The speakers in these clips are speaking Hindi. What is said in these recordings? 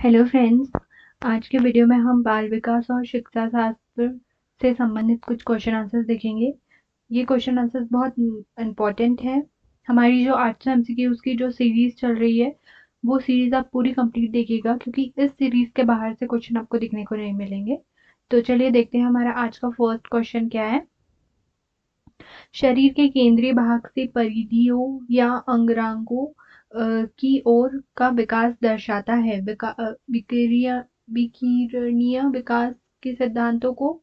Hello friends. आज के वीडियो में हम बाल विकास और शिक्षा शास्त्र से संबंधित कुछ क्वेश्चन आंसर्स देखेंगे। ये क्वेश्चन आंसर्स बहुत इम्पोर्टेंट है। हमारी जो 800 एमसीक्यूज की जो सीरीज चल रही है वो सीरीज आप पूरी कंप्लीट देखिएगा, क्योंकि इस सीरीज के बाहर से क्वेश्चन आपको दिखने को नहीं मिलेंगे। तो चलिए देखते हैं हमारा आज का फर्स्ट क्वेश्चन क्या है। शरीर के केंद्रीय भाग से परिधियों या अंगरागों की ओर का विकास दर्शाता है। विकिरणीय विकास के सिद्धांतों को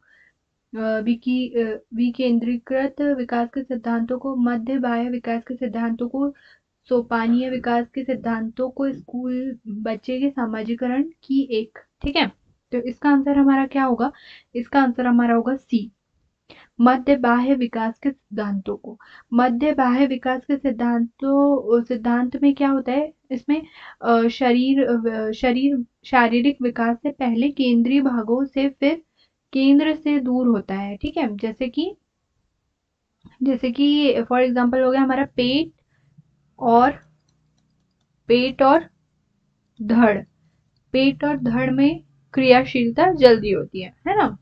विकेंद्रीकृत विकास के सिद्धांतों को, मध्य बाह्य विकास के सिद्धांतों को, सोपानीय विकास के सिद्धांतों को, स्कूल बच्चे के सामाजिकरण की एक। ठीक है, तो इसका आंसर हमारा क्या होगा? इसका आंसर हमारा होगा सी, मध्य बाह्य विकास के सिद्धांतों को। मध्य बाह्य विकास के सिद्धांत में क्या होता है? इसमें शरीर शारीरिक विकास से पहले केंद्रीय भागों से फिर केंद्र से दूर होता है। ठीक है, जैसे कि फॉर एग्जांपल हो गया हमारा और पेट और धड़। पेट और धड़ में क्रियाशीलता जल्दी होती है ना।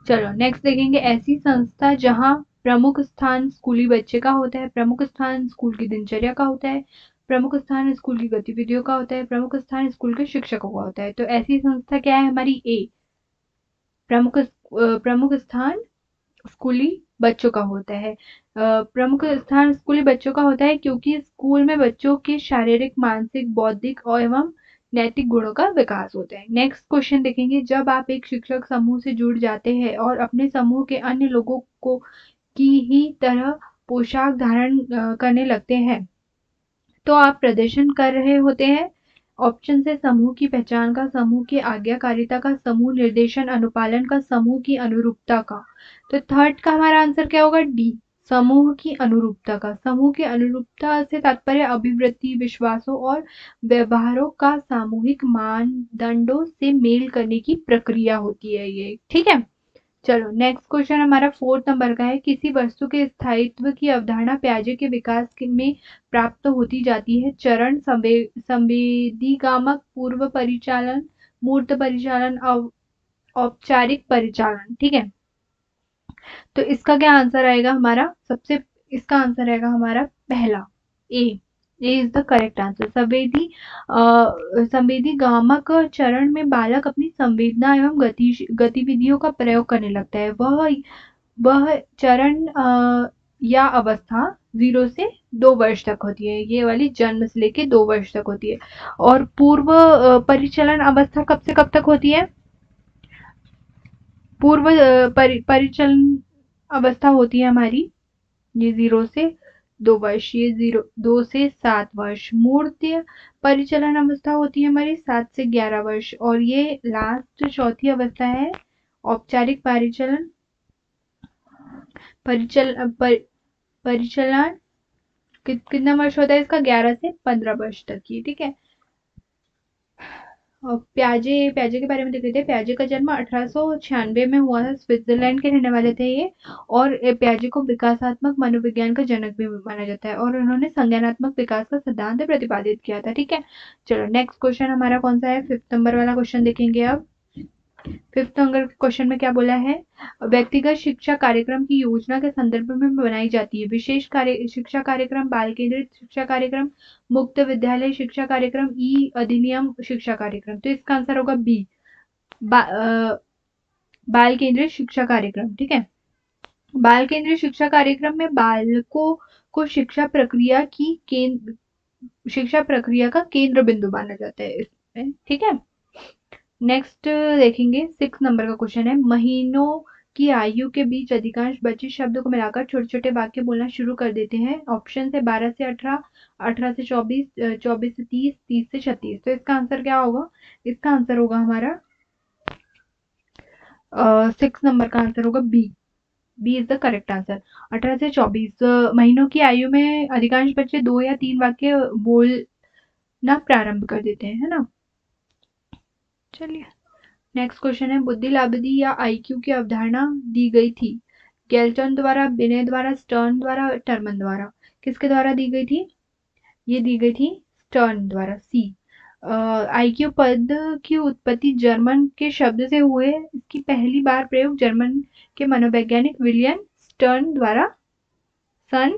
चलो नेक्स्ट देखेंगे। ऐसी संस्था जहां प्रमुख स्थान स्कूली बच्चे का होता है, प्रमुख स्थान स्कूल की दिनचर्या का होता है, प्रमुख स्थान स्कूल की गतिविधियों का होता है, प्रमुख स्थान स्कूल के शिक्षकों का होता है। तो ऐसी संस्था क्या है हमारी? ए, प्रमुख स्थान स्कूली बच्चों का होता है। प्रमुख स्थान स्कूली बच्चों का होता है क्योंकि स्कूल में बच्चों के शारीरिक, मानसिक, बौद्धिक और एवं नैतिक गुणों का विकास होता है। नेक्स्ट क्वेश्चन देखेंगे। जब आप एक शिक्षक समूह से जुड़ जाते हैं और अपने समूह के अन्य लोगों को की ही तरह पोशाक धारण करने लगते हैं, तो आप प्रदर्शन कर रहे होते हैं। ऑप्शन से समूह की पहचान का, समूह की आज्ञाकारिता का, समूह निर्देशन अनुपालन का, समूह की अनुरूपता का। तो थर्ड का हमारा आंसर क्या होगा? डी, समूह की अनुरूपता का। समूह की अनुरूपता से तात्पर्य अभिवृत्ति, विश्वासों और व्यवहारों का सामूहिक मानदंडों से मेल करने की प्रक्रिया होती है ये। ठीक है, चलो नेक्स्ट क्वेश्चन हमारा 4th नंबर का है। किसी वस्तु के स्थायित्व की अवधारणा प्याजे के विकास में प्राप्त होती जाती है। चरण: संवेदीगामक, पूर्व परिचालन, मूर्त परिचालन, औपचारिक परिचालन। ठीक है, तो इसका क्या आंसर आएगा हमारा? इसका आंसर आएगा हमारा पहला, ए। ए इज द करेक्ट आंसर। संवेदी गामक चरण में बालक अपनी संवेदना एवं गतिविधियों का प्रयोग करने लगता है। वह चरण या अवस्था 0 से 2 वर्ष तक होती है। ये वाली जन्म से लेके 2 वर्ष तक होती है। और पूर्व परिचलन अवस्था कब से कब तक होती है? पूर्व परिचलन अवस्था होती है हमारी ये 0 से 2 वर्ष, ये 2 से 7 वर्ष। मूर्त परिचलन अवस्था होती है हमारी 7 से 11 वर्ष। और ये लास्ट चौथी अवस्था है औपचारिक परिचलन कितना वर्ष होता है इसका? 11 से 15 वर्ष तक की। ठीक है, और प्याजे के बारे में देख लेते हैं। प्याजे का जन्म 1896 में हुआ था। स्विट्जरलैंड के रहने वाले थे ये। और प्याजे को विकासात्मक मनोविज्ञान का जनक भी माना जाता है और उन्होंने संज्ञानात्मक विकास का सिद्धांत प्रतिपादित किया था। ठीक है, चलो नेक्स्ट क्वेश्चन हमारा कौन सा है? 5th नंबर वाला क्वेश्चन देखेंगे अब। 5th नंबर क्वेश्चन में क्या बोला है? व्यक्तिगत शिक्षा कार्यक्रम की योजना के संदर्भ में बनाई जाती है। विशेष शिक्षा कार्यक्रम, बाल केंद्रित शिक्षा कार्यक्रम, मुक्त विद्यालय शिक्षा कार्यक्रम, ई अधिनियम शिक्षा कार्यक्रम। तो इसका आंसर होगा बी, बाल केंद्रित शिक्षा कार्यक्रम। ठीक है, बाल केंद्रित शिक्षा कार्यक्रम में बालकों को शिक्षा प्रक्रिया का केंद्र बिंदु माना जाता है इसमें। ठीक है, नेक्स्ट देखेंगे। 6 नंबर का क्वेश्चन है। महीनों की आयु के बीच अधिकांश बच्चे शब्द को मिलाकर छोटे छोटे वाक्य बोलना शुरू कर देते हैं। ऑप्शन है 12 से 18, 18 से 24, 24 से 30, 30 से 36। तो इसका आंसर क्या होगा? इसका आंसर होगा हमारा 6 नंबर का आंसर होगा B. B is the correct answer. 18 से 24 महीनों की आयु में अधिकांश बच्चे 2 या 3 वाक्य बोलना प्रारंभ कर देते हैं, है ना। चलिए नेक्स्ट क्वेश्चन है। बुद्धिलाब्धि या आईक्यू की अवधारणा दी गई थी। गेल्टन द्वारा, बिने द्वारा, स्टर्न द्वारा, टर्मन द्वारा। किसके द्वारा दी गई थी? ये दी गई थी स्टर्न द्वारा, सी। आईक्यू पद की उत्पत्ति जर्मन के शब्द से हुए। इसकी पहली बार प्रयोग जर्मन के मनोवैज्ञानिक विलियम स्टर्न द्वारा सन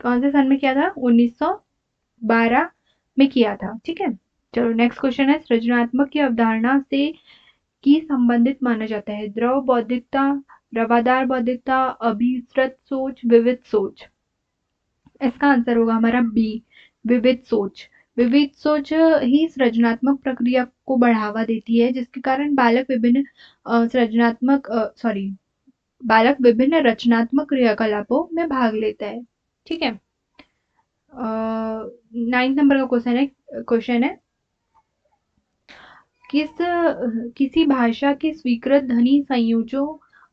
कौन से सन में किया था? 1912 में किया था। ठीक है, चलो नेक्स्ट क्वेश्चन है, सृजनात्मक की अवधारणा से की संबंधित माना जाता है? द्रव बौद्धिकता, रवादार बौद्धिकता, अभिसृत सोच, विविध सोच। इसका आंसर होगा हमारा बी, विविध सोच। विविध सोच ही सृजनात्मक प्रक्रिया को बढ़ावा देती है, जिसके कारण बालक विभिन्न रचनात्मक क्रियाकलापों में भाग लेता है। ठीक है, 9 नंबर का क्वेश्चन है किसी भाषा के स्वीकृत ध्वनि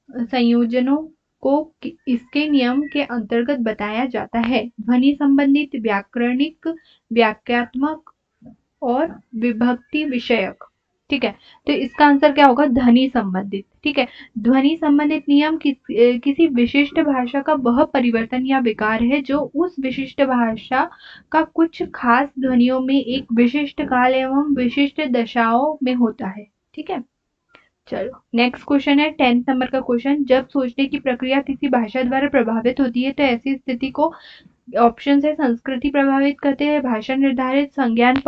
संयोजनों को इसके नियम के अंतर्गत बताया जाता है? ध्वनि संबंधित, व्याकरणिक, व्याख्यात्मक और विभक्ति विषयक। ठीक है, तो इसका आंसर क्या होगा? ध्वनि संबंधित। ठीक है, ध्वनि संबंधित नियम किसी विशिष्ट भाषा का वह परिवर्तन या विकार है जो उस विशिष्ट भाषा का कुछ खास ध्वनियों में एक विशिष्ट काल एवं विशिष्ट दशाओं में होता है। ठीक है, चलो नेक्स्ट क्वेश्चन है 10 नंबर का क्वेश्चन, जब सोचने की प्रक्रिया किसी भाषा द्वारा प्रभावित होती है तो ऐसी स्थिति को ऑप्शन है संस्कृति प्रभावित करते हैं, भाषा निर्धारित, संज्ञान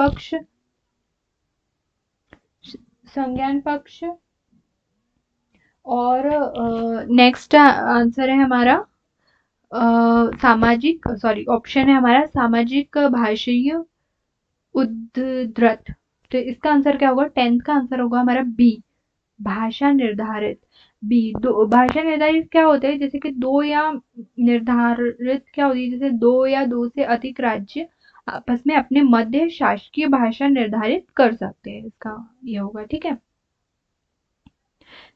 पक्ष और नेक्स्ट आंसर है हमारा ऑप्शन है हमारा सामाजिक भाषीय उद्धृत। तो इसका आंसर क्या होगा? 10th का आंसर होगा हमारा बी, भाषा निर्धारित। भाषा निर्धारित क्या होता है? जैसे कि दो या निर्धारित क्या होती है? जैसे दो या दो से अधिक राज्य आपस में अपने मध्य शासकीय भाषा निर्धारित कर सकते हैं, इसका ये होगा। ठीक है,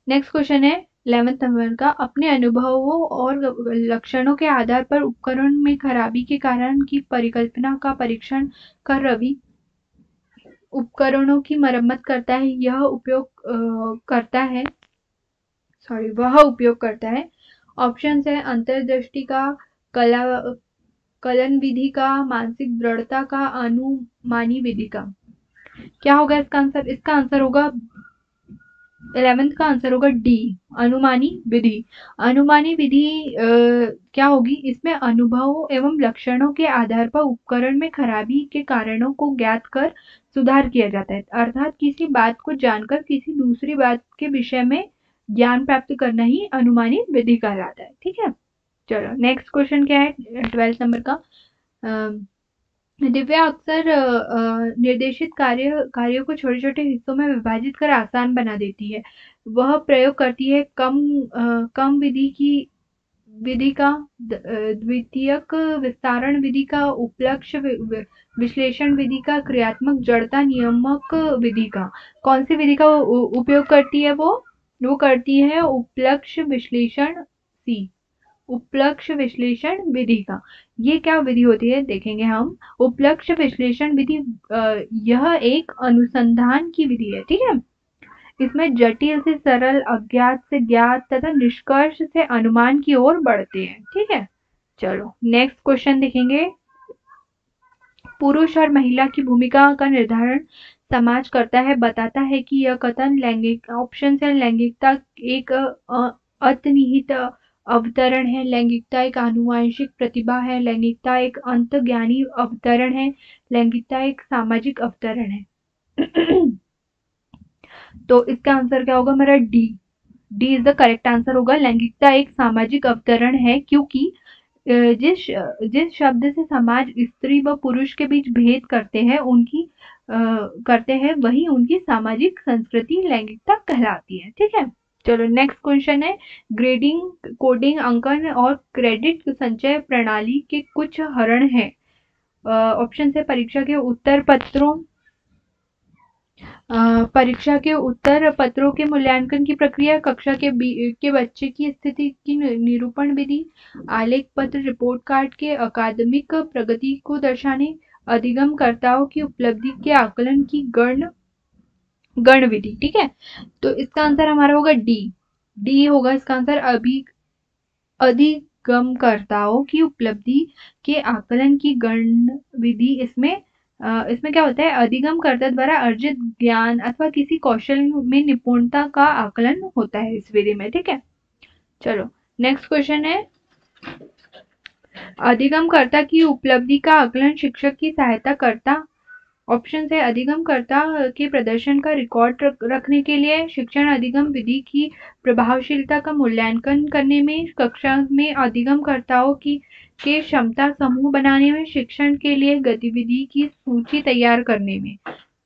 नेक्स्ट क्वेश्चन है 11th नंबर का, अपने अनुभवों और लक्षणों के आधार पर उपकरण में खराबी के कारण की परिकल्पना का परीक्षण कर रवि उपकरणों की मरम्मत करता है। वह उपयोग करता है। ऑप्शन है अंतर्दृष्टि का, कलन विधि का, मानसिक दृढ़ता का, अनुमानी विधि का। क्या होगा इसका आंसर? इसका आंसर होगा 11th का आंसर होगा डी, अनुमानी विधि। अनुमानी विधि क्या होगी? इसमें अनुभवों एवं लक्षणों के आधार पर उपकरण में खराबी के कारणों को ज्ञात कर सुधार किया जाता है, अर्थात किसी बात को जानकर किसी दूसरी बात के विषय में ज्ञान प्राप्त करना ही अनुमानी विधि कहलाता है। ठीक है, चलो नेक्स्ट क्वेश्चन क्या है 12th नंबर का, दिव्या अक्सर निर्देशित कार्यों को छोटे छोटे हिस्सों में विभाजित कर आसान बना देती है। वह प्रयोग करती है कम विधि का, द्वितीयक विस्तारण विधि का, उपलक्ष्य विश्लेषण विधि का, क्रियात्मक जड़ता नियामक विधि का। कौन सी विधि का उपयोग करती है? वो करती है उपलक्ष्य विश्लेषण सी, उपलक्ष्य विश्लेषण विधि का। ये क्या विधि होती है देखेंगे हम। उपलक्ष्य विश्लेषण विधि यह एक अनुसंधान की विधि है। ठीक है, इसमें जटिल से सरल, अज्ञात से ज्ञात तथा निष्कर्ष से अनुमान की ओर बढ़ते हैं। ठीक है, चलो नेक्स्ट क्वेश्चन देखेंगे, पुरुष और महिला की भूमिका का निर्धारण समाज करता है, बताता है कि यह कथन लैंगिक, ऑप्शन है लैंगिकता एक अंतर्निहित अवतरण है, लैंगिकता एक आनुवांशिक प्रतिभा है, लैंगिकता एक अंतर्ज्ञानी अवतरण है, लैंगिकता एक सामाजिक अवतरण है। तो इसका आंसर क्या होगा हमारा? D is the correct answer होगा। लैंगिकता एक सामाजिक अवतरण है, क्योंकि जिस शब्द से समाज स्त्री व पुरुष के बीच भेद करते हैं वही उनकी सामाजिक संस्कृति लैंगिकता कहलाती है। ठीक है, चलो नेक्स्ट क्वेश्चन है, ग्रेडिंग, कोडिंग, अंकन और क्रेडिट संचय प्रणाली के कुछ हरण हैं। ऑप्शन है परीक्षा के उत्तर पत्रों के मूल्यांकन की प्रक्रिया, कक्षा के बच्चे की स्थिति की निरूपण विधि, आलेख पत्र, रिपोर्ट कार्ड के अकादमिक प्रगति को दर्शाने, अधिगमकर्ताओं की उपलब्धि के आकलन की गण विधि। ठीक है, तो इसका आंसर हमारा होगा डी होगा इसका आंसर। अधिगमकर्ताओं की उपलब्धि के आकलन की गण विधि इसमें इसमें क्या होता है, अधिगमकर्ता द्वारा अर्जित ज्ञान अथवा किसी कौशल में निपुणता का आकलन होता है इस विधि में। ठीक है, चलो नेक्स्ट क्वेश्चन है, अधिगमकर्ता की उपलब्धि का आकलन शिक्षक की सहायता करता। ऑप्शन है, अधिगमकर्ता के प्रदर्शन का रिकॉर्ड रखने के लिए, शिक्षण अधिगम विधि की प्रभावशीलता का मूल्यांकन करने में, कक्षा में अधिगमकर्ताओं की के क्षमता समूह बनाने में, शिक्षण के लिए गतिविधि की सूची तैयार करने में।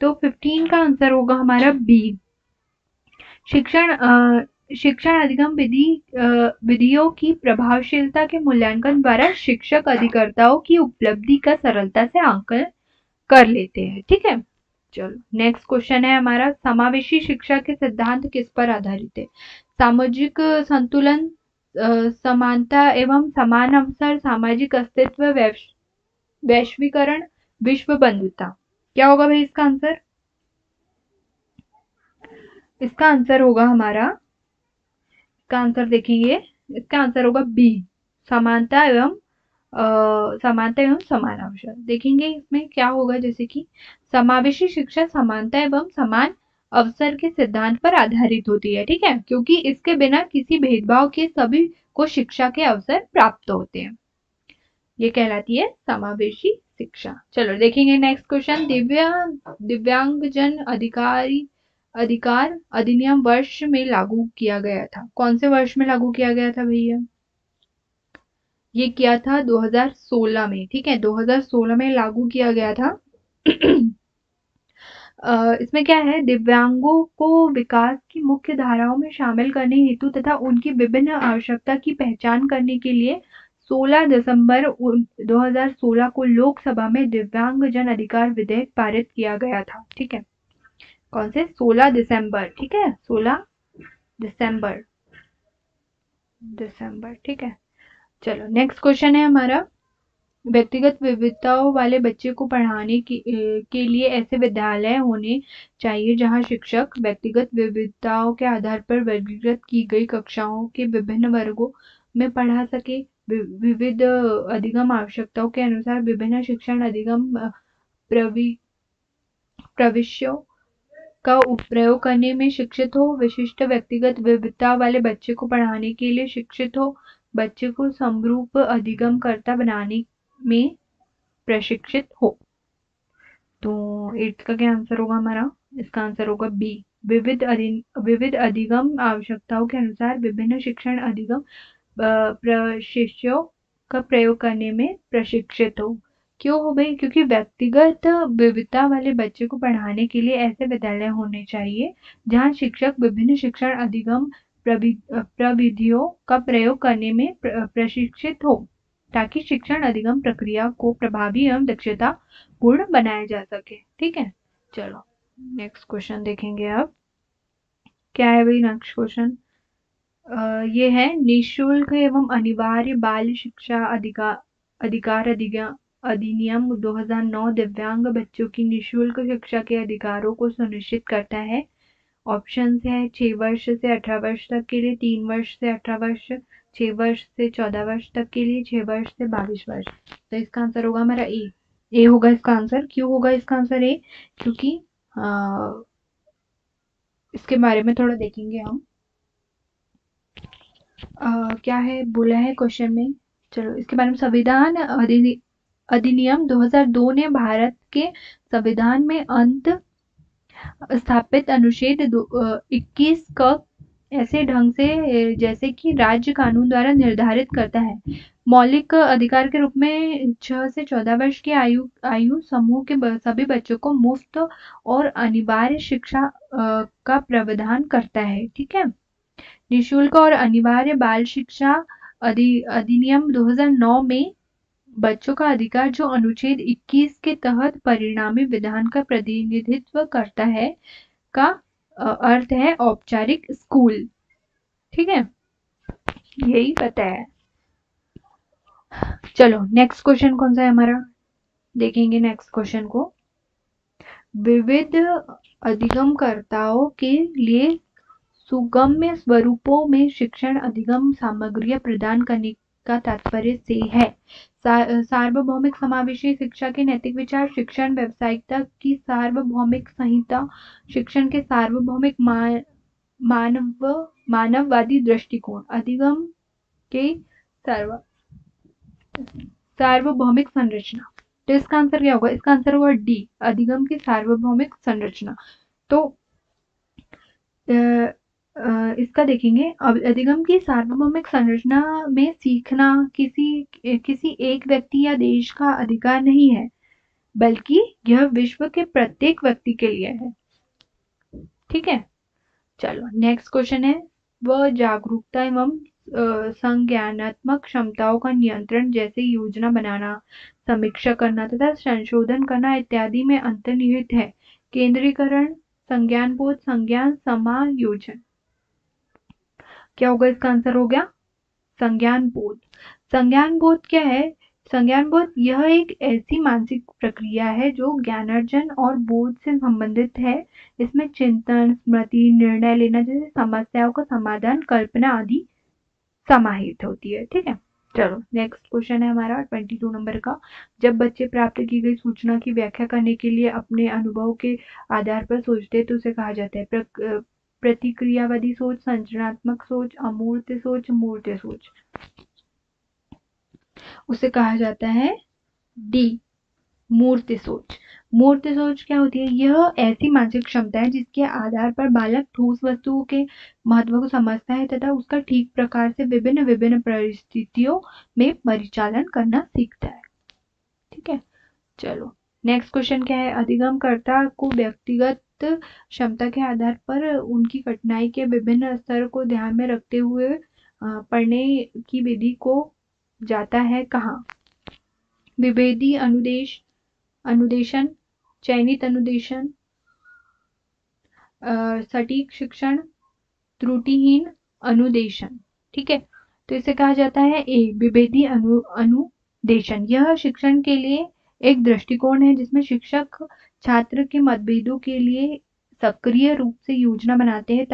तो 15 का आंसर होगा हमारा बी। शिक्षण अधिगम विधियों की प्रभावशीलता के मूल्यांकन द्वारा शिक्षक अधिकर्ताओं की उपलब्धि का सरलता से आंकलन कर लेते हैं। ठीक है, चलो नेक्स्ट क्वेश्चन है हमारा, समावेशी शिक्षा के सिद्धांत किस पर आधारित है? सामाजिक संतुलन, समानता एवं समान अवसर, सामाजिक अस्तित्व, वैश्वीकरण, विश्व बंधुता। क्या होगा भाई इसका आंसर? इसका आंसर होगा हमारा, इसका आंसर देखेंगे, इसका आंसर होगा बी, समानता एवं समान अवसर। देखेंगे इसमें क्या होगा, जैसे कि समावेशी शिक्षा समानता एवं समान अवसर के सिद्धांत पर आधारित होती है। ठीक है, क्योंकि इसके बिना किसी भेदभाव के सभी को शिक्षा के अवसर प्राप्त होते हैं, ये कहलाती है समावेशी शिक्षा। चलो देखेंगे नेक्स्ट क्वेश्चन, दिव्यांगजन अधिकार अधिनियम वर्ष में लागू किया गया था? कौन से वर्ष में लागू किया गया था भैया? ये किया था 2016 में। ठीक है, 2016 में लागू किया गया था। इसमें क्या है, दिव्यांगों को विकास की मुख्य धाराओं में शामिल करने हेतु तथा उनकी विभिन्न आवश्यकता की पहचान करने के लिए 16 दिसंबर 2016 को लोकसभा में दिव्यांगजन अधिकार विधेयक पारित किया गया था। ठीक है, कौन से? 16 दिसंबर। ठीक है, 16 दिसंबर। ठीक है, चलो नेक्स्ट क्वेश्चन है हमारा, व्यक्तिगत विविधताओं वाले बच्चे को पढ़ाने के लिए ऐसे विद्यालय होने चाहिए जहां शिक्षक व्यक्तिगत विविधताओं के आधार पर वर्गीकृत की गई कक्षाओं के विभिन्न वर्गों में पढ़ा सके, विविध अधिगम आवश्यकताओं के अनुसार विभिन्न शिक्षण अधिगम प्रविष्यों का प्रयोग करने में शिक्षित हो, विशिष्ट व्यक्तिगत विविधता वाले बच्चे को पढ़ाने के लिए शिक्षित हो, बच्चे को समरूप अधिगमकर्ता बनाने में प्रशिक्षित हो। तो 8 का क्या आंसर होगा हमारा? इसका आंसर होगा बी, विविध अधिगम आवश्यकताओं के अनुसार विभिन्न शिक्षण अधिगम प्रशिक्षों का प्रयोग करने में प्रशिक्षित हो। क्यों हो भाई? क्योंकि व्यक्तिगत विविधता वाले बच्चे को पढ़ाने के लिए ऐसे विद्यालय होने चाहिए जहां शिक्षक विभिन्न शिक्षण अधिगम प्रविधियों का प्रयोग करने में प्रशिक्षित हो, ताकि शिक्षण अधिगम प्रक्रिया को प्रभावी एवं दक्षता पूर्ण बनाया जा सके। ठीक है, चलो नेक्स्ट क्वेश्चन देखेंगे अब। क्या है भाई नेक्स्ट क्वेश्चन? ये है, निःशुल्क एवं अनिवार्य बाल शिक्षा अधिकार अधिनियम 2009 दिव्यांग बच्चों की निःशुल्क शिक्षा के अधिकारों को सुनिश्चित करता है। ऑप्शंस है 6 वर्ष से 18 वर्ष तक के लिए, 3 वर्ष से 18 वर्ष, 6 वर्ष से 14 वर्ष तक के लिए, 6 वर्ष से 22 वर्ष। तो इसका आंसर होगा हमारा ए होगा इसका आंसर। क्यों होगा इसका आंसर ए? क्योंकि इसके बारे में थोड़ा देखेंगे हम। क्या है बोला है क्वेश्चन में, चलो इसके बारे में। संविधान अधिनियम 2002 ने भारत के संविधान में अंत स्थापित अनुच्छेद 21 क ऐसे ढंग से जैसे कि राज्य कानून द्वारा निर्धारित करता है, मौलिक अधिकार के रूप में 6 से 14 वर्ष के आयु समूह के सभी बच्चों को मुफ्त और अनिवार्य शिक्षा का प्रावधान करता है। ठीक है, निःशुल्क और अनिवार्य बाल शिक्षा अधिनियम 2009 में बच्चों का अधिकार जो अनुच्छेद 21 के तहत परिणामी विधान का प्रतिनिधित्व करता है का अर्थ है औपचारिक स्कूल। ठीक है, यही पता है। चलो नेक्स्ट क्वेश्चन कौन सा है हमारा, देखेंगे नेक्स्ट क्वेश्चन को। विविध अधिगमकर्ताओं के लिए सुगम्य स्वरूपों में शिक्षण अधिगम सामग्रियां प्रदान का तात्पर्य से है। सार्वभौमिक समावेशी शिक्षा के नैतिक विचार, शिक्षण व्यावसायिकता की सार्वभौमिक संहिता, शिक्षण के सार्वभौमिक मानववादी दृष्टिकोण, अधिगम के सार्वभौमिक संरचना। तो इसका आंसर क्या होगा? इसका आंसर होगा डी, अधिगम की सार्वभौमिक संरचना। तो इसका देखेंगे, अधिगम की सार्वभौमिक संरचना में सीखना किसी एक व्यक्ति या देश का अधिकार नहीं है, बल्कि यह विश्व के प्रत्येक व्यक्ति के लिए है। ठीक है, चलो नेक्स्ट क्वेश्चन है, वह जागरूकता एवं संज्ञानात्मक क्षमताओं का नियंत्रण जैसे योजना बनाना, समीक्षा करना तथा संशोधन करना इत्यादि में अंतर्निहित है। केंद्रीकरण, संज्ञानबोध, संज्ञान समायोजन। क्या होगा? इसका आंसर हो गया संज्ञानबोध। संज्ञानबोध क्या है? संज्ञानबोध यह एक ऐसी मानसिक प्रक्रिया है जो ज्ञानार्जन और बोध से संबंधित है। इसमें चिंतन, स्मृति, निर्णय लेना जैसे समस्याओं का समाधान, कल्पना आदि समाहित होती है। ठीक है, चलो नेक्स्ट क्वेश्चन है हमारा 22 नंबर का। जब बच्चे प्राप्त की गई सूचना की व्याख्या करने के लिए अपने अनुभव के आधार पर सोचते हैं तो उसे कहा जाता है प्रतिक्रियावादी सोच, संरचनात्मक सोच, अमूर्त सोच, मूर्त सोच। उसे कहा जाता है डी, मूर्त सोच। मूर्त सोच क्या होती है? यह ऐसी मानसिक क्षमता है जिसके आधार पर बालक ठोस वस्तुओं के महत्व को समझता है तथा उसका ठीक प्रकार से विभिन्न विभिन्न परिस्थितियों में परिचालन करना सीखता है। ठीक है, चलो नेक्स्ट क्वेश्चन क्या है? अधिगमकर्ता को व्यक्तिगत क्षमता के आधार पर उनकी कठिनाई के विभिन्न स्तर को ध्यान में रखते हुए पढ़ने की विधि को जाता है कहाँ? विभेदी अनुदेशन, चयनित अनुदेशन, सटीक शिक्षण, त्रुटिहीन अनुदेशन। ठीक है, तो इसे कहा जाता है ए, विभेदी अनुदेशन। यह शिक्षण के लिए एक दृष्टिकोण है जिसमें शिक्षक छात्र के मतभेदों के लिए सक्रिय रूप से योजना बनाते हैं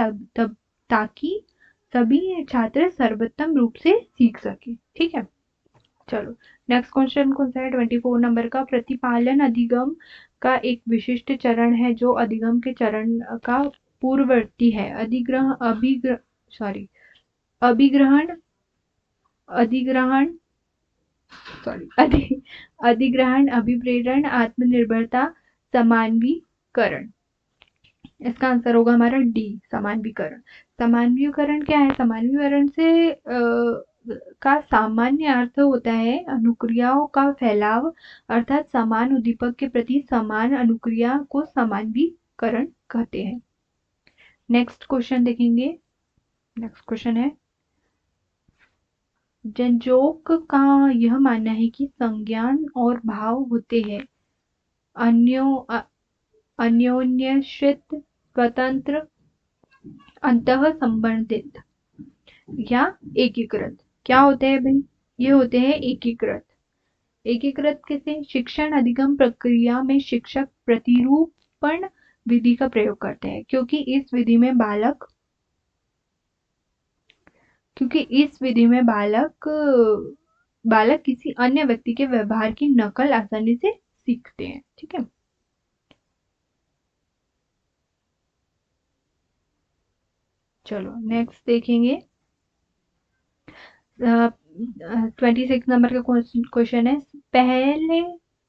ताकि सभी छात्र सर्वोत्तम रूप से सीख सके। ठीक है, चलो नेक्स्ट क्वेश्चन कौन सा है? 24 नंबर का। प्रतिपालन अधिगम का एक विशिष्ट चरण है जो अधिगम के चरण का पूर्ववर्ती है। अधिग्रहण, अभिप्रेरण, आत्मनिर्भरता, समानवीकरण। इसका आंसर होगा हमारा डी, समानवीकरण। समानवीकरण क्या है? समानवीकरण से का सामान्य अर्थ होता है अनुक्रियाओं का फैलाव, अर्थात समान उद्दीपक के प्रति समान अनुक्रिया को समानवीकरण कहते हैं। नेक्स्ट क्वेश्चन देखेंगे। नेक्स्ट क्वेश्चन है, जनजोक का यह मानना है कि संज्ञान और भाव होते हैं अन्योन्याश्रित, स्वतंत्र, अंतः संबंधित या एकीकृत। क्या होते हैं भाई? ये होते हैं एकीकृत। एकीकृत कैसे? शिक्षण अधिगम प्रक्रिया में शिक्षक प्रतिरूपण विधि का प्रयोग करते हैं क्योंकि इस विधि में बालक किसी अन्य व्यक्ति के व्यवहार की नकल आसानी से सीखते हैं। ठीक है, चलो नेक्स्ट देखेंगे। 26 नंबर का क्वेश्चन है,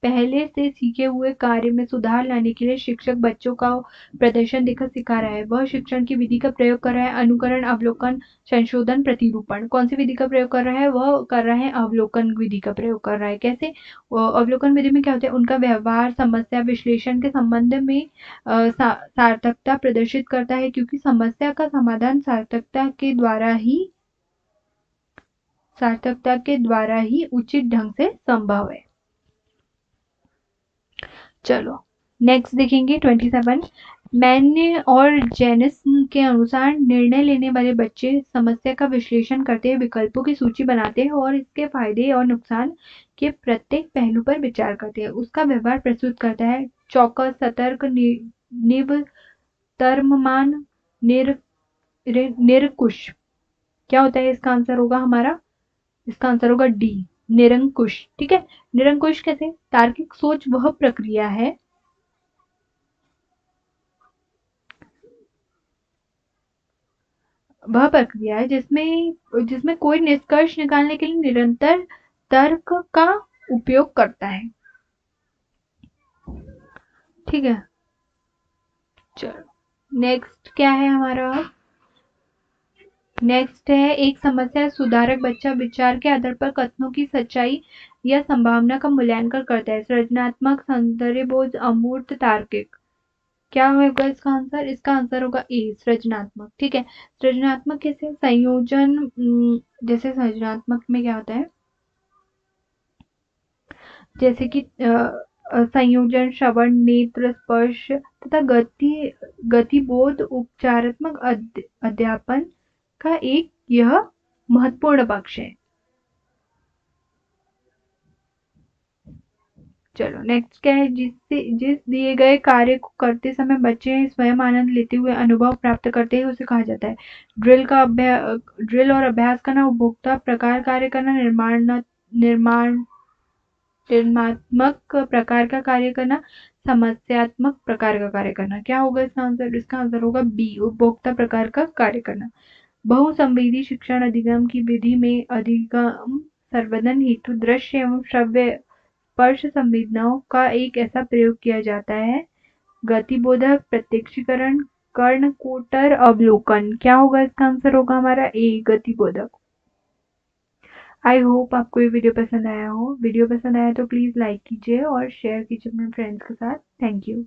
पहले से सीखे हुए कार्य में सुधार लाने के लिए शिक्षक बच्चों का प्रदर्शन देखकर सिखा रहा है। वह शिक्षण की विधि का प्रयोग कर रहा है अनुकरण, अवलोकन, संशोधन, प्रतिरूपण। कौन सी विधि का प्रयोग कर रहा है? वह कर रहा है अवलोकन विधि का प्रयोग कर रहा है। कैसे? अवलोकन विधि में क्या होता है? उनका व्यवहार समस्या विश्लेषण के संबंध में सार्थकता प्रदर्शित करता है क्योंकि समस्या का समाधान सार्थकता के द्वारा ही उचित ढंग से संभव है। चलो नेक्स्ट देखेंगे 27। मैन और जेनिस के अनुसार निर्णय लेने वाले बच्चे समस्या का विश्लेषण करते हैं, विकल्पों की सूची बनाते हैं और इसके फायदे और नुकसान के प्रत्येक पहलू पर विचार करते हैं। उसका व्यवहार प्रस्तुत करता है चौकस, सतर्क, निवर्तमान, निरकुश। क्या होता है? इसका आंसर होगा हमारा इसका आंसर होगा डी, निरंकुश। ठीक है, निरंकुश कैसे? तार्किक सोच वह प्रक्रिया है जिसमें जिसमें कोई निष्कर्ष निकालने के लिए निरंतर तर्क का उपयोग करता है। ठीक है, चलो नेक्स्ट क्या है हमारा? नेक्स्ट है, एक समस्या सुधारक बच्चा विचार के आधार पर कथनों की सच्चाई या संभावना का मूल्यांकन करता है। सृजनात्मक, सौंदर्यबोध, अमूर्त, तार्किक। क्या होगा इसका आंसर? इसका आंसर होगा ए, सृजनात्मक। ठीक है, सृजनात्मक कैसे? संयोजन, जैसे सृजनात्मक में क्या होता है, जैसे कि संयोजन, श्रवण, नेत्र, स्पर्श तथा गतिबोध उपचारात्मक अध्यापन का एक यह महत्वपूर्ण पक्ष है। चलो नेक्स्ट क्या है? जिस दिए गए कार्य को करते समय बच्चे स्वयं आनंद लेते हुए अनुभव प्राप्त करते हैं उसे कहा जाता है। ड्रिल और अभ्यास करना, उपभोक्ता प्रकार कार्य करना, निर्माण निर्मात्मक प्रकार का कार्य करना, समस्यात्मक प्रकार का कार्य करना। क्या होगा इसका आंसर? इसका आंसर होगा बी, उपभोक्ता प्रकार का कार्य करना। बहुसंवेदी शिक्षण अधिगम की विधि में अधिगम संवर्धन हेतु दृश्य एवं श्रव्य स्पर्श संवेदनाओं का एक ऐसा प्रयोग किया जाता है। गतिबोधक, प्रत्यक्षीकरण, कर्णकोटर, अवलोकन। क्या होगा इसका आंसर? होगा हमारा ए, गतिबोधक। आई होप आपको ये वीडियो पसंद आया हो। वीडियो पसंद आया तो प्लीज़ लाइक कीजिए और शेयर कीजिए अपने फ्रेंड्स के साथ। Thank you.